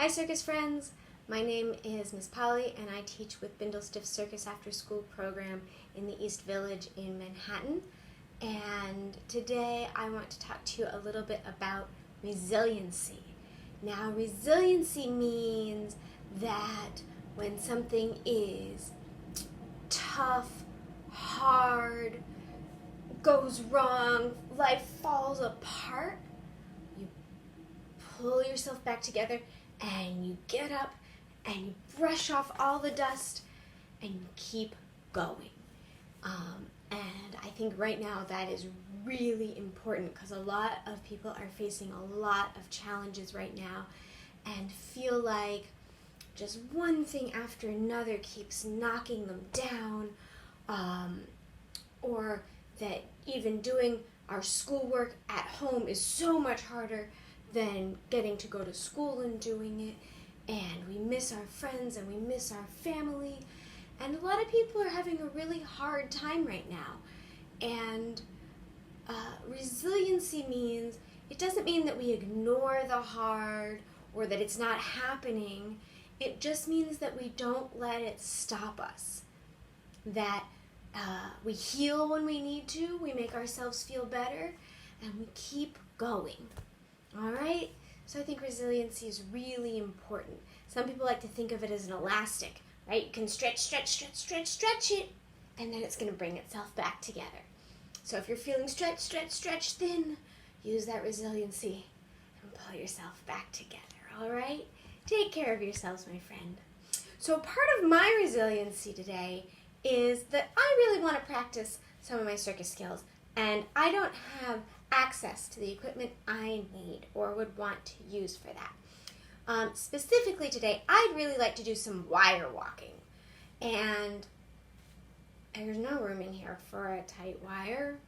Hi Circus friends, my name is Miss Polly and I teach with Bindlestiff Circus After School program in the East Village in Manhattan. And today I want to talk to you a little bit about resiliency. Now resiliency means that when something is tough, hard, goes wrong, life falls apart, you pull yourself back together and you get up and you brush off all the dust and you keep going. And I think right now that is really important because a lot of people are facing a lot of challenges right now and feel like just one thing after another keeps knocking them down, or that even doing our schoolwork at home is so much harder than getting to go to school and doing it, and we miss our friends and we miss our family, and a lot of people are having a really hard time right now. And resiliency means, it doesn't mean that we ignore the hard or that it's not happening. It just means that we don't let it stop us, that we heal when we need to, we make ourselves feel better, and we keep going. All right? So I think resiliency is really important. Some people like to think of it as an elastic, right? You can stretch it, and then it's going to bring itself back together. So if you're feeling stretch thin, use that resiliency and pull yourself back together, all right? Take care of yourselves, my friend. So part of my resiliency today is that I really want to practice some of my circus skills, and I don't have access to the equipment I need or would want to use for that. Specifically today, I'd really like to do some wire walking, and there's no room in here for a tight wire.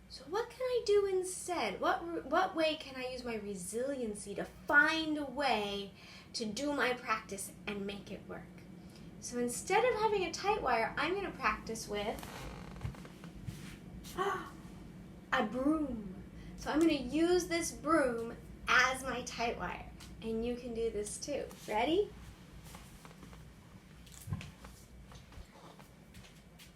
So what can I do instead? What way can I use my resiliency to find a way to do my practice and make it work? So instead of having a tight wire, I'm going to practice with a broom. So I'm going to use this broom as my tight wire. And you can do this too. Ready?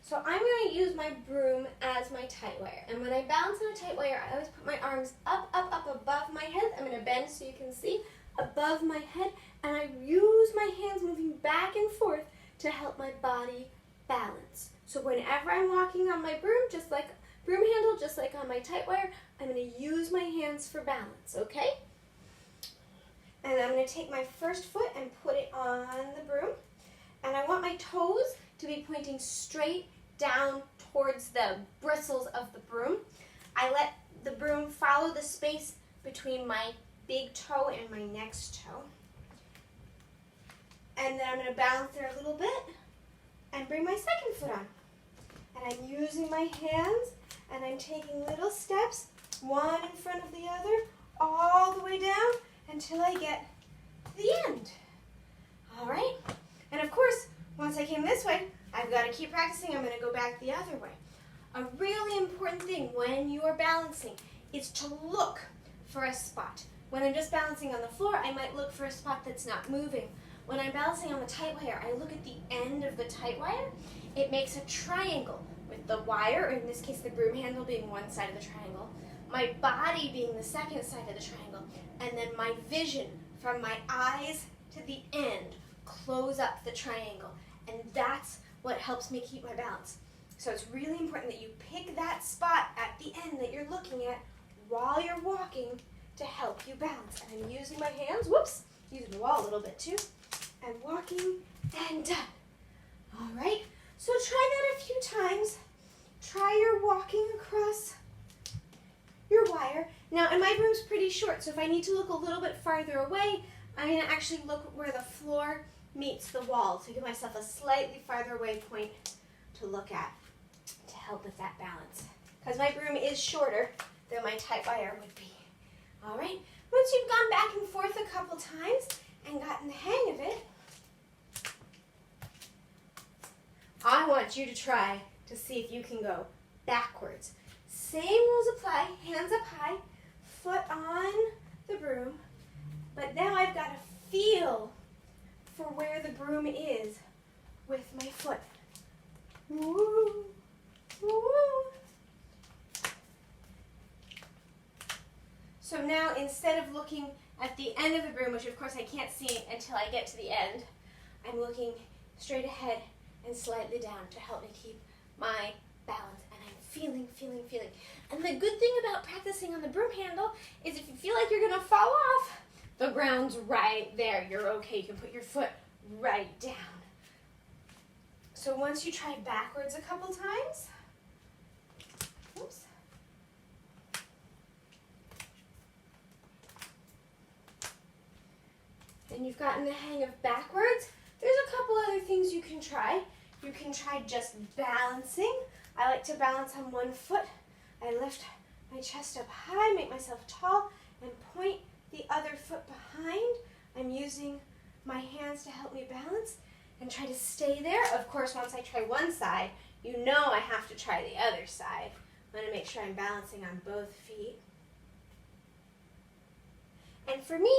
So I'm going to use my broom as my tight wire. And when I balance on a tight wire, I always put my arms up above my head. I'm going to bend so you can see above my head. And I use my hands moving back and forth to help my body balance. So whenever I'm walking on my broom handle, just like on my tight wire, I'm going to use my hands for balance, okay? And I'm going to take my first foot and put it on the broom. And I want my toes to be pointing straight down towards the bristles of the broom. I let the broom follow the space between my big toe and my next toe. And then I'm going to balance there a little bit and bring my second foot on. And I'm using my hands and I'm taking little steps, one in front of the other, all the way down until I get to the end. All right? And of course, once I came this way, I've got to keep practicing. I'm going to go back the other way. A really important thing when you are balancing is to look for a spot. When I'm just balancing on the floor, I might look for a spot that's not moving. When I'm balancing on the tight wire, I look at the end of the tight wire. It makes a triangle with the wire, or in this case the broom handle being one side of the triangle, my body being the second side of the triangle, and then my vision from my eyes to the end close up the triangle. And that's what helps me keep my balance. So it's really important that you pick that spot at the end that you're looking at while you're walking to help you balance. And I'm using my hands, using the wall a little bit too, and walking and done. All right, so try that a few times. Try your walking across your wire. Now, and my broom's pretty short, so if I need to look a little bit farther away, I'm going to actually look where the floor meets the wall to give myself a slightly farther away point to look at to help with that balance. Because my broom is shorter than my tight wire would be. All right, once you've gone back and forth a couple times and gotten the hang of it, I want you to try to see if you can go backwards. Same rules apply, hands up high, foot on the broom, but now I've got to feel for where the broom is with my foot. Woo, woo. So now instead of looking at the end of the broom, which of course I can't see until I get to the end, I'm looking straight ahead and slightly down to help me keep my balance. And I'm feeling. And the good thing about practicing on the broom handle is if you feel like you're gonna fall off, the ground's right there. You're okay. You can put your foot right down. So once you try backwards a couple times, oops. Then you've gotten the hang of backwards. There's a couple other things you can try. You can try just balancing. I like to balance on one foot. I lift my chest up high, make myself tall, and point the other foot behind. I'm using my hands to help me balance and try to stay there. Of course, once I try one side, you know I have to try the other side. I'm going to make sure I'm balancing on both feet. And for me,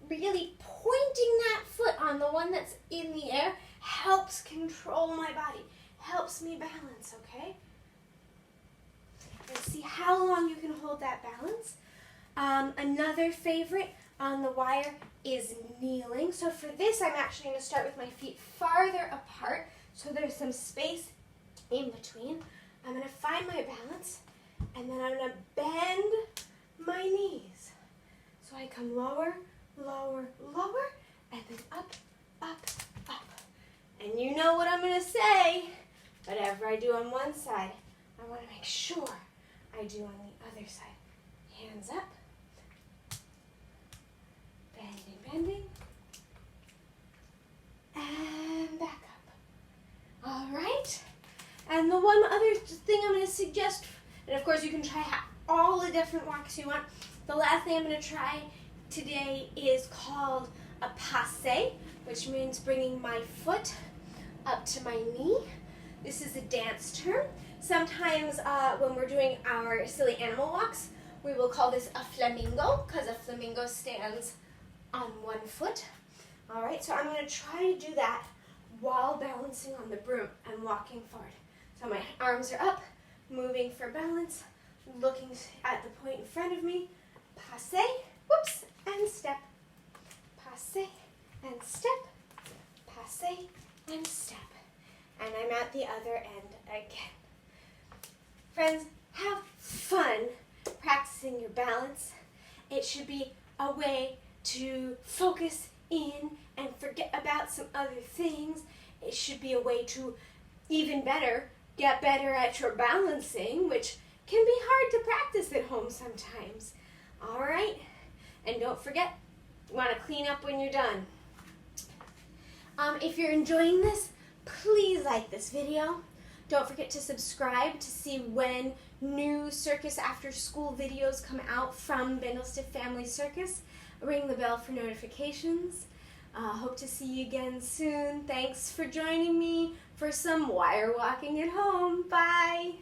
really pointing that foot on the one that's in the air helps control my body, helps me balance, okay? And see how long you can hold that balance. Another favorite on the wire is kneeling. So for this, I'm actually going to start with my feet farther apart so there's some space in between. I'm going to find my balance, and then I'm going to bend my knees. So I come lower, lower, lower, and then up, up, up. And you know what I'm going to say. Whatever I do on one side, I want to make sure I do on the other side. Hands up. Bending, bending. And back up. All right. And the one other thing I'm going to suggest, and of course you can try all the different walks you want. The last thing I'm going to try today is called a passe, which means bringing my foot up to my knee. This is a dance term. Sometimes when we're doing our silly animal walks, we will call this a flamingo, because a flamingo stands on one foot. All right, so I'm going to try to do that while balancing on the broom and walking forward. So my arms are up, moving for balance, looking at the point in front of me, passe, whoops, and step, passe, and step, passe, and step. And I'm at the other end again. Friends, have fun practicing your balance. It should be a way to focus in and forget about some other things. It should be a way to, even better, get better at your balancing, which can be hard to practice at home sometimes. All right? And don't forget, you want to clean up when you're done. If you're enjoying this, please like this video. Don't forget to subscribe to see when new Circus After School videos come out from Bindlestiff Family Circus. Ring the bell for notifications. Hope to see you again soon. Thanks for joining me for some wire walking at home. Bye.